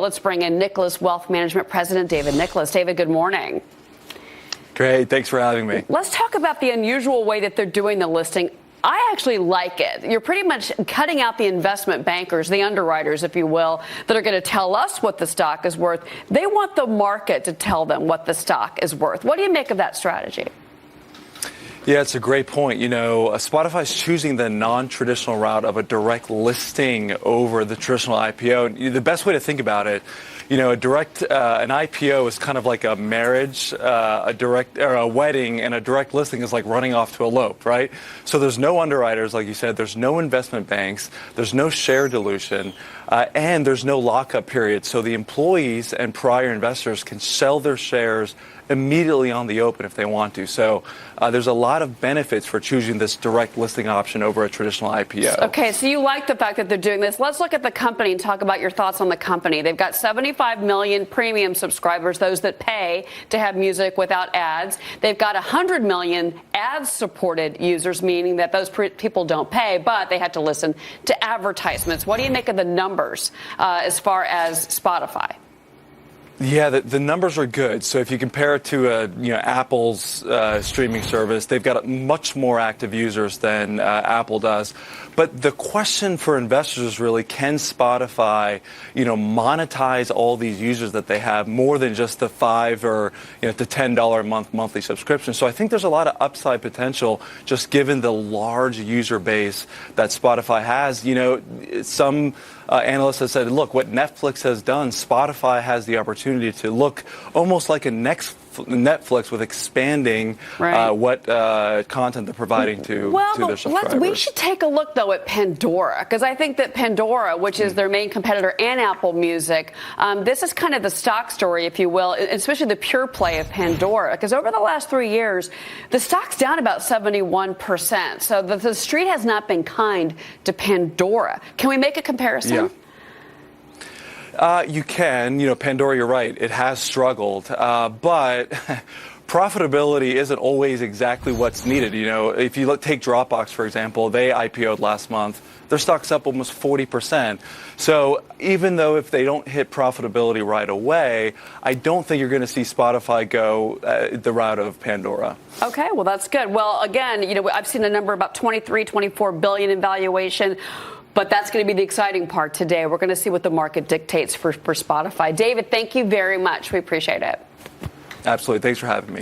Let's bring in Nicholas Wealth Management President David Nicholas. David, good morning. Great. Thanks for having me. Let's talk about the unusual way that they're doing the listing. I actually like it. You're pretty much cutting out the investment bankers, the underwriters, if you will, that are going to tell us what the stock is worth. They want the market to tell them what the stock is worth. What do you make of that strategy? Yeah, it's a great point. You know, Spotify's choosing the non-traditional route of a direct listing over the traditional IPO. The best way to think about it, you know, an IPO is kind of like a marriage, a wedding, and a direct listing is like running off to elope, right? So there's no underwriters, like you said, there's no investment banks, there's no share dilution, and there's no lockup period. So the employees and prior investors can sell their shares immediately on the open if they want to. So there's a lot of benefits for choosing this direct listing option over a traditional IPO. Okay, so you like the fact that they're doing this. Let's look at the company and talk about your thoughts on the company. They've got 75 million premium subscribers, those that pay to have music without ads. They've got 100 million ad-supported users, meaning that those people don't pay, but they had to listen to advertisements. What do you make of the numbers as far as Spotify? Yeah, the numbers are good. So if you compare it to Apple's streaming service, they've got much more active users than Apple does. But the question for investors is really, can Spotify, monetize all these users that they have more than just the $5 or the $10 a month monthly subscription? So I think there's a lot of upside potential just given the large user base that Spotify has. Some analysts have said, look, what Netflix has done, Spotify has the opportunity to look almost like a Netflix with expanding what content they're providing to their subscribers. We should take a look, though, at Pandora, because I think that Pandora, which is their main competitor, and Apple Music, this is kind of the stock story, if you will, especially the pure play of Pandora, because over the last 3 years, the stock's down about 71%. So the street has not been kind to Pandora. Can we make a comparison? Yeah. You can. Pandora, you're right. It has struggled. But profitability isn't always exactly what's needed. If you take Dropbox, for example, they IPO'd last month. Their stock's up almost 40%. So even though if they don't hit profitability right away, I don't think you're going to see Spotify go the route of Pandora. Okay, well, that's good. Well, again, I've seen a number about 24 billion in valuation. But that's going to be the exciting part today. We're going to see what the market dictates for Spotify. David, thank you very much. We appreciate it. Absolutely. Thanks for having me.